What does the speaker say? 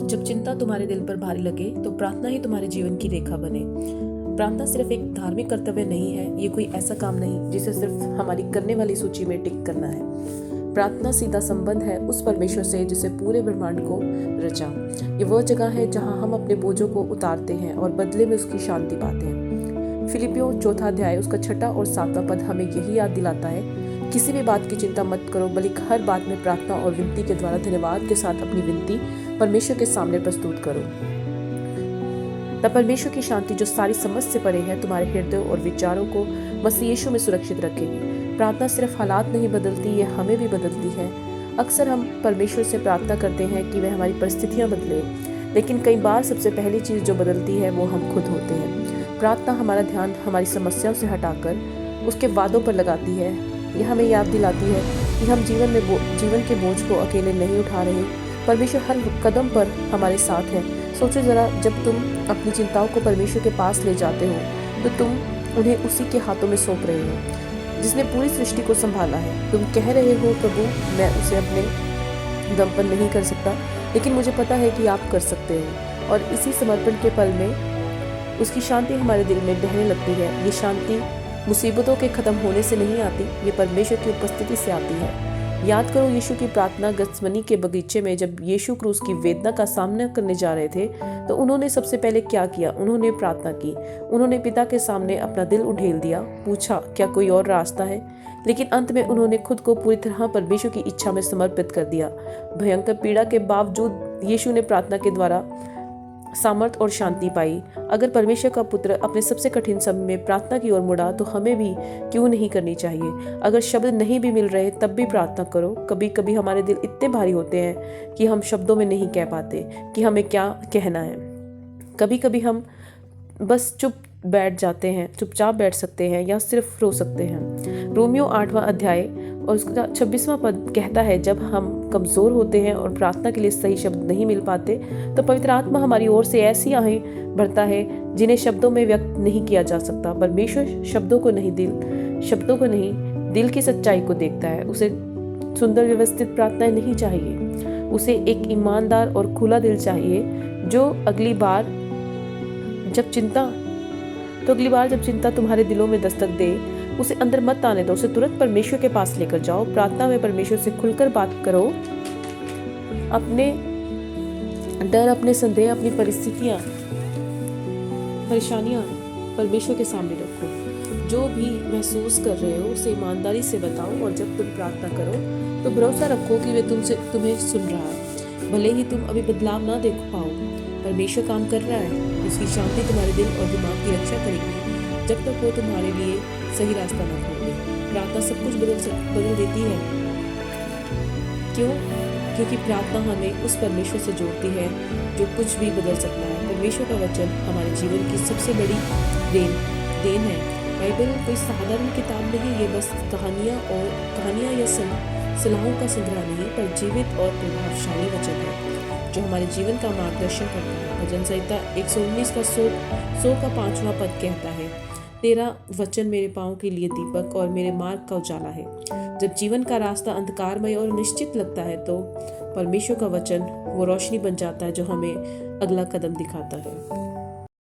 जब चिंता तुम्हारे दिल पर भारी लगे तो प्रार्थना ही तुम्हारे जीवन की रेखा बने। प्रार्थना सिर्फ एक धार्मिक कर्तव्य नहीं है, ये कोई ऐसा काम नहीं जिसे सिर्फ हमारी करने वाली सूची में टिक करना है। प्रार्थना सीधा संबंध है उस परमेश्वर से जिसे पूरे ब्रह्मांड को रचा। ये वह जगह है जहां हम अपने बोझों को उतारते हैं और बदले में उसकी शांति पाते हैं। फिलिपियों 4 अध्याय उसका 6 और 7 पद हमें यही याद दिलाता है, किसी भी बात की चिंता मत करो, बल्कि हर बात में प्रार्थना और विनती के द्वारा धन्यवाद के साथ अपनी विनती परमेश्वर के सामने प्रस्तुत करो। तब परमेश्वर की शांति जो सारी समझ से परे है तुम्हारे हृदय और विचारों को मसीह यीशु में सुरक्षित रखेगी। प्रार्थना सिर्फ हालात नहीं बदलती, ये हमें भी बदलती है। अक्सर हम परमेश्वर से प्रार्थना करते हैं कि वह हमारी परिस्थितियां बदले, लेकिन कई बार सबसे पहली चीज जो बदलती है वो हम खुद होते हैं। प्रार्थना हमारा ध्यान हमारी समस्याओं से हटाकर उसके वादों पर लगाती है। यह हमें याद दिलाती है कि हम जीवन के बोझ को अकेले नहीं उठा रहे। परमेश्वर हर कदम पर हमारे साथ है। सोचो जरा, जब तुम अपनी चिंताओं को परमेश्वर के पास ले जाते हो तो तुम उन्हें उसी के हाथों में सौंप रहे हो जिसने पूरी सृष्टि को संभाला है। तुम कह रहे हो, प्रभु मैं उसे अपने दम पर नहीं कर सकता, लेकिन मुझे पता है कि आप कर सकते हो। और इसी समर्पण के पल में उसकी शांति हमारे दिल में बहने लगती है। ये शांति मुसीबतों के खत्म होने से नहीं आती, ये परमेश्वर की उपस्थिति से आती है। याद करो यीशु की प्रार्थना गत्समनी के बगीचे में। जब यीशु क्रूस की वेदना का सामना करने जा रहे थे तो उन्होंने सबसे पहले क्या किया? उन्होंने प्रार्थना की। उन्होंने पिता के सामने अपना दिल उठेल दिया, पूछा क्या कोई और रास्ता है? लेकिन अंत में उन्होंने खुद को पूरी तरह परमेश्वर की इच्छा में समर्पित कर दिया। भयंकर पीड़ा के बावजूद यीशु ने प्रार्थना के द्वारा सामर्थ और शांति पाई। अगर परमेश्वर का पुत्र अपने सबसे कठिन समय में प्रार्थना की ओर मुड़ा तो हमें भी क्यों नहीं करनी चाहिए? अगर शब्द नहीं भी मिल रहे तब भी प्रार्थना करो। कभी कभी हमारे दिल इतने भारी होते हैं कि हम शब्दों में नहीं कह पाते कि हमें क्या कहना है। कभी कभी हम बस चुपचाप बैठ सकते हैं या सिर्फ रो सकते हैं। रोमियो 8वां अध्याय और उसका 26वां पद कहता है, जब हम कमजोर होते हैं और प्रार्थना के लिए सही शब्द नहीं मिल पाते तो पवित्र आत्मा हमारी ओर से ऐसी आहें भरता है जिन्हें शब्दों में व्यक्त नहीं किया जा सकता। परमेश्वर शब्दों को नहीं, दिल की सच्चाई को देखता है। उसे सुंदर व्यवस्थित प्रार्थनाएं नहीं चाहिए, उसे एक ईमानदार और खुला दिल चाहिए जो अगली बार जब चिंता तुम्हारे दिलों में दस्तक दे, उसे अंदर मत आने दो, उसे तुरंत परमेश्वर के पास लेकर जाओ। प्रार्थना में परमेश्वर से खुलकर बात करो। अपने डर, अपने संदेह, अपनी परेशानियां परमेश्वर के सामने रखो। जो भी महसूस कर रहे हो उसे ईमानदारी से बताओ और जब तुम प्रार्थना करो तो भरोसा रखो कि वह तुम्हें सुन रहा है। भले ही तुम अभी बदलाव ना देख पाओ, परमेश्वर काम कर रहा है। उसकी शांति तुम्हारे दिल और दिमाग की रक्षा करेगी जब तक वो तुम्हारे लिए सही रास्ता न खोले। प्रार्थना सब कुछ बदल देती है। क्यों? क्योंकि प्रार्थना हमें उस परमेश्वर से जोड़ती है जो कुछ भी बदल सकता है। परमेश्वर का वचन हमारे जीवन की सबसे बड़ी देन है। बाइबल कोई साधारण किताब नहीं, ये बस कहानियां या सलाहों का संग्रह नहीं, पर जीवित और प्रभावशाली वचन है जो हमारे जीवन का मार्गदर्शन करता है। भजन संहिता 119 का 100 का 5वां पद कहता है, तेरा वचन मेरे पाँव के लिए दीपक और मेरे मार्ग का उजाला है। जब जीवन का रास्ता अंधकारमय और निश्चित लगता है तो परमेश्वर का वचन वो रोशनी बन जाता है जो हमें अगला कदम दिखाता है।